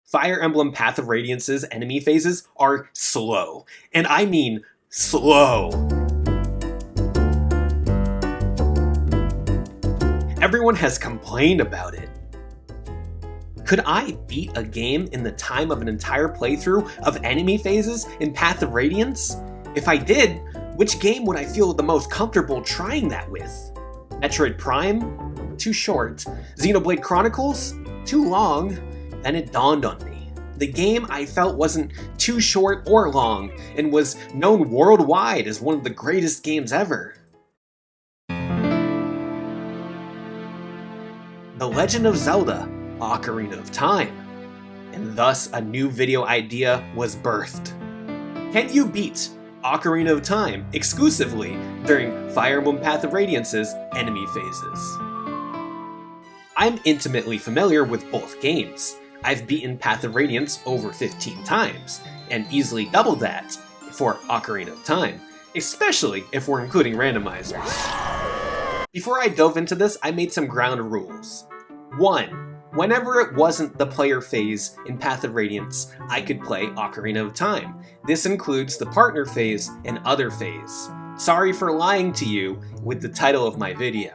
Fire Emblem Path of Radiance's enemy phases are slow, and I mean slow. Everyone has complained about it. Could I beat a game in the time of an entire playthrough of enemy phases in Path of Radiance? If I did, which game would I feel the most comfortable trying that with? Metroid Prime? Too short. Xenoblade Chronicles? Too long. Then it dawned on me. The game I felt wasn't too short or long, and was known worldwide as one of the greatest games ever. The Legend of Zelda, Ocarina of Time. And thus a new video idea was birthed. Can you beat Ocarina of Time exclusively during Fire Emblem Path of Radiance's enemy phases? I'm intimately familiar with both games. I've beaten Path of Radiance over 15 times, and easily double that for Ocarina of Time, especially if we're including randomizers. Before I dove into this, I made some ground rules. 1. Whenever it wasn't the player phase in Path of Radiance, I could play Ocarina of Time. This includes the partner phase and other phase. Sorry for lying to you with the title of my video.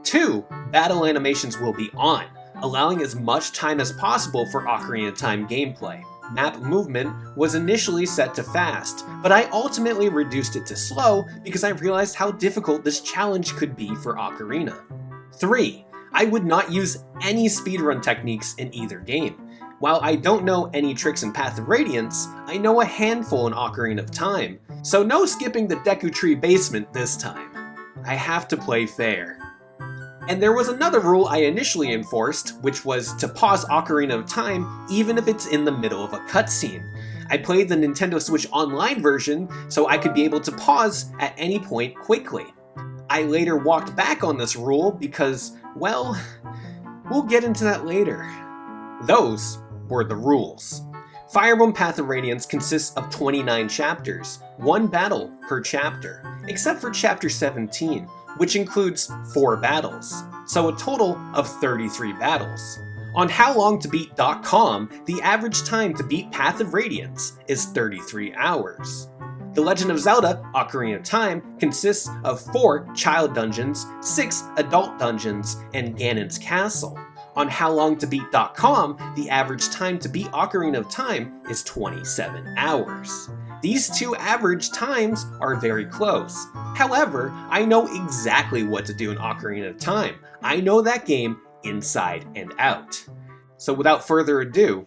2. Battle animations will be on, allowing as much time as possible for Ocarina of Time gameplay. Map movement was initially set to fast, but I ultimately reduced it to slow because I realized how difficult this challenge could be for Ocarina. 3. I would not use any speedrun techniques in either game. While I don't know any tricks in Path of Radiance, I know a handful in Ocarina of Time, so no skipping the Deku Tree basement this time. I have to play fair. And there was another rule I initially enforced, which was to pause Ocarina of Time even if it's in the middle of a cutscene. I played the Nintendo Switch Online version so I could be able to pause at any point quickly. I later walked back on this rule because, well, we'll get into that later. Those were the rules. Fire Emblem Path of Radiance consists of 29 chapters, 1 battle per chapter, except for Chapter 17, which includes 4 battles, so a total of 33 battles. On HowLongToBeat.com, the average time to beat Path of Radiance is 33 hours. The Legend of Zelda, Ocarina of Time, consists of 4 child dungeons, 6 adult dungeons, and Ganon's Castle. On HowLongToBeat.com, the average time to beat Ocarina of Time is 27 hours. These two average times are very close. However, I know exactly what to do in Ocarina of Time. I know that game inside and out. So without further ado,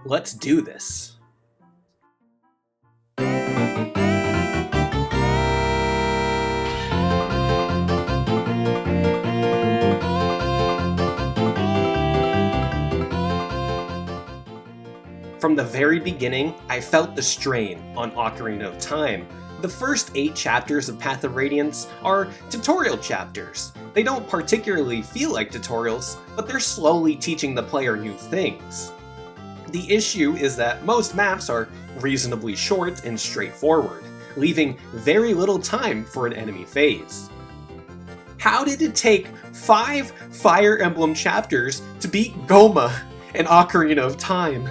let's do this. From the very beginning, I felt the strain on Ocarina of Time. The first 8 chapters of Path of Radiance are tutorial chapters. They don't particularly feel like tutorials, but they're slowly teaching the player new things. The issue is that most maps are reasonably short and straightforward, leaving very little time for an enemy phase. How did it take 5 Fire Emblem chapters to beat Goma in Ocarina of Time?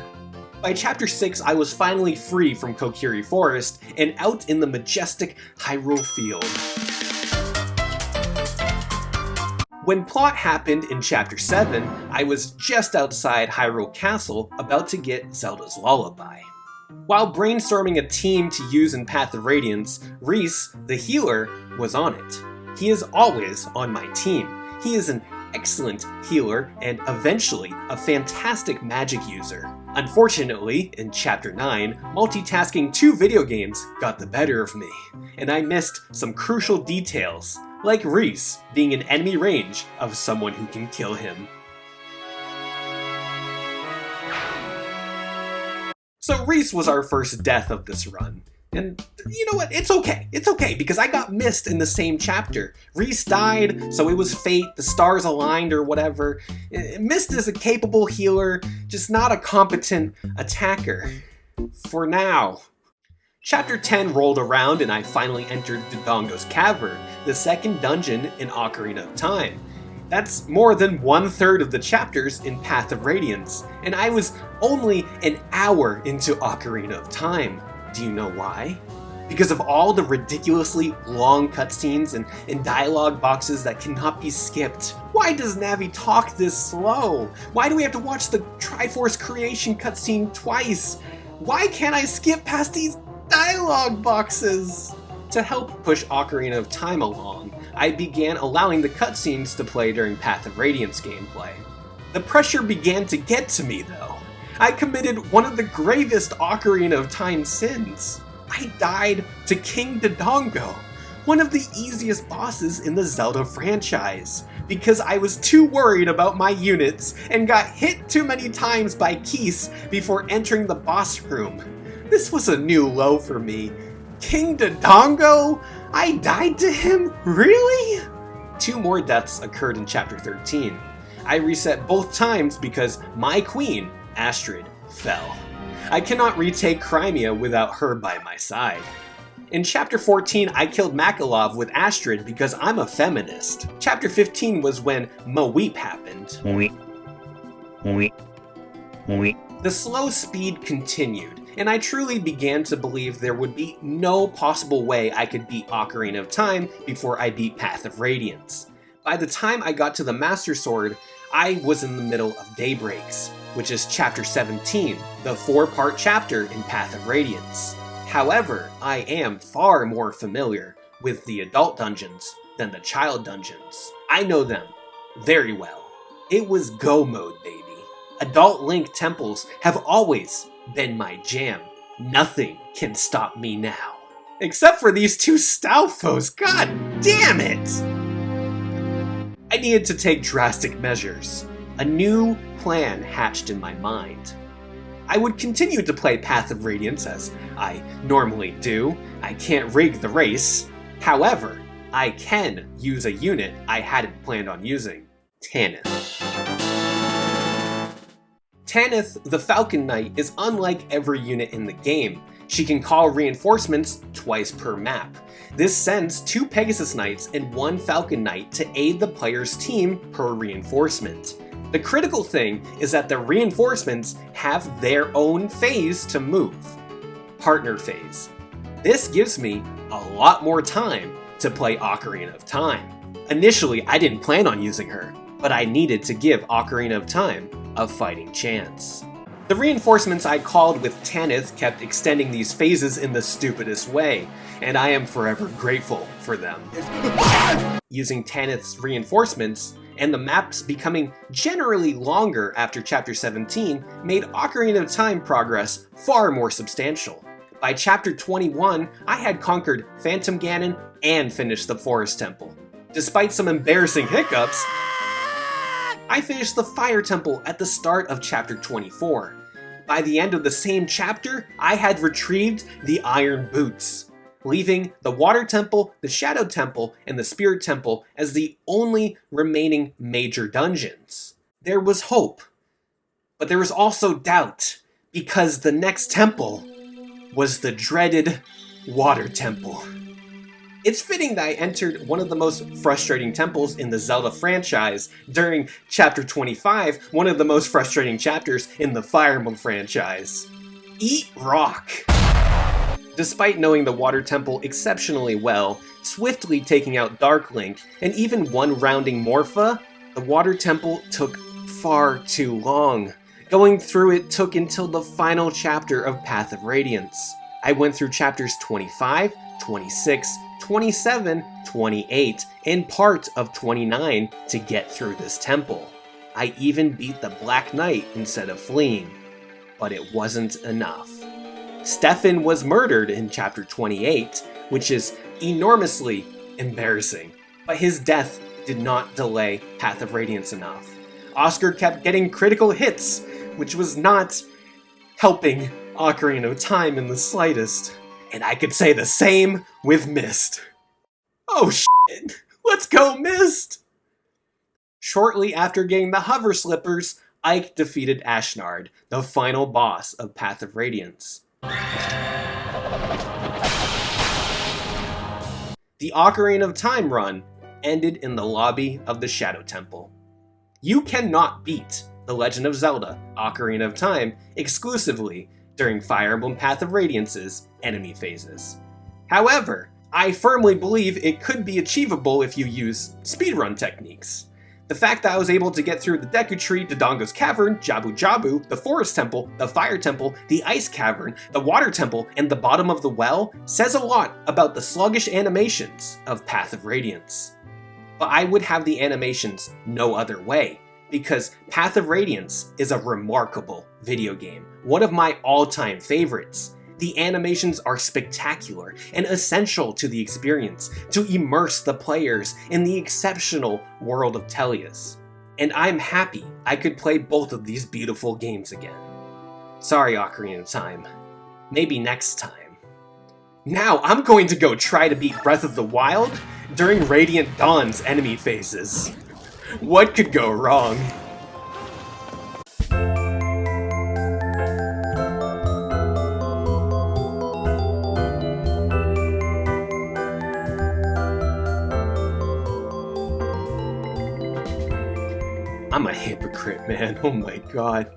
By Chapter 6, I was finally free from Kokiri Forest and out in the majestic Hyrule field. When plot happened in Chapter 7, I was just outside Hyrule Castle about to get Zelda's Lullaby. While brainstorming a team to use in Path of Radiance, Reese, the healer, was on it. He is always on my team. He is an excellent healer and eventually a fantastic magic user. Unfortunately, in Chapter 9, multitasking 2 video games got the better of me, and I missed some crucial details, like Reese being in enemy range of someone who can kill him. So Reese was our first death of this run. And you know what? It's okay, because I got missed in the same chapter. Reese died, so it was fate, the stars aligned or whatever. Mist is a capable healer, just not a competent attacker. For now. Chapter 10 rolled around and I finally entered Dodongo's Cavern, the second dungeon in Ocarina of Time. That's more than 1/3 of the chapters in Path of Radiance, and I was only an hour into Ocarina of Time. Do you know why? Because of all the ridiculously long cutscenes and dialogue boxes that cannot be skipped. Why does Navi talk this slow? Why do we have to watch the Triforce creation cutscene twice? Why can't I skip past these dialogue boxes? To help push Ocarina of Time along, I began allowing the cutscenes to play during Path of Radiance gameplay. The pressure began to get to me though. I committed one of the gravest Ocarina of Time sins. I died to King Dodongo, one of the easiest bosses in the Zelda franchise, because I was too worried about my units and got hit too many times by Keese before entering the boss room. This was a new low for me. King Dodongo? I died to him? Really? 2 more deaths occurred in Chapter 13. I reset both times because my queen, Astrid, fell. I cannot retake Crimea without her by my side. In Chapter 14, I killed Makalov with Astrid because I'm a feminist. Chapter 15 was when Maweep happened. The slow speed continued, and I truly began to believe there would be no possible way I could beat Ocarina of Time before I beat Path of Radiance. By the time I got to the Master Sword, I was in the middle of Daybreaks, which is Chapter 17, the 4-part chapter in Path of Radiance. However, I am far more familiar with the adult dungeons than the child dungeons. I know them very well. It was go mode, baby. Adult Link temples have always been my jam. Nothing can stop me now. Except for these 2 Stalfos, god damn it! I needed to take drastic measures. A new plan hatched in my mind. I would continue to play Path of Radiance as I normally do. I can't rig the race. However, I can use a unit I hadn't planned on using. Tanith. Tanith, the Falcon Knight, is unlike every unit in the game. She can call reinforcements twice per map. This sends 2 Pegasus Knights and 1 Falcon Knight to aid the player's team per reinforcement. The critical thing is that the reinforcements have their own phase to move. Partner phase. This gives me a lot more time to play Ocarina of Time. Initially, I didn't plan on using her, but I needed to give Ocarina of Time a fighting chance. The reinforcements I called with Tanith kept extending these phases in the stupidest way, and I am forever grateful for them. Using Tanith's reinforcements, and the maps becoming generally longer after Chapter 17 made Ocarina of Time progress far more substantial. By Chapter 21, I had conquered Phantom Ganon and finished the Forest Temple. Despite some embarrassing hiccups, I finished the Fire Temple at the start of Chapter 24. By the end of the same chapter, I had retrieved the Iron Boots, leaving the Water Temple, the Shadow Temple, and the Spirit Temple as the only remaining major dungeons. There was hope, but there was also doubt, because the next temple was the dreaded Water Temple. It's fitting that I entered one of the most frustrating temples in the Zelda franchise during Chapter 25, one of the most frustrating chapters in the Fire Emblem franchise. Eat rock! Despite knowing the Water Temple exceptionally well, swiftly taking out Dark Link, and even one-rounding Morpha, the Water Temple took far too long. Going through it took until the final chapter of Path of Radiance. I went through chapters 25, 26, 27, 28, and part of 29 to get through this temple. I even beat the Black Knight instead of fleeing. But it wasn't enough. Stefan was murdered in chapter 28, which is enormously embarrassing. But his death did not delay Path of Radiance enough. Oscar kept getting critical hits, which was not helping Ocarina of Time in the slightest. And I could say the same with Mist. Oh shit! Let's go, Mist! Shortly after getting the Hover Slippers, Ike defeated Ashnard, the final boss of Path of Radiance. The Ocarina of Time run ended in the lobby of the Shadow Temple. You cannot beat The Legend of Zelda: Ocarina of Time exclusively during Fire Emblem Path of Radiance's enemy phases. However, I firmly believe it could be achievable if you use speedrun techniques. The fact that I was able to get through the Deku Tree, Dodongo's Cavern, Jabu Jabu, the Forest Temple, the Fire Temple, the Ice Cavern, the Water Temple, and the bottom of the well says a lot about the sluggish animations of Path of Radiance. But I would have the animations no other way, because Path of Radiance is a remarkable video game, one of my all-time favorites. The animations are spectacular and essential to the experience to immerse the players in the exceptional world of Tellius. And I'm happy I could play both of these beautiful games again. Sorry, Ocarina of Time. Maybe next time. Now I'm going to go try to beat Breath of the Wild during Radiant Dawn's enemy phases. What could go wrong? I'm a hypocrite, man. Oh my god.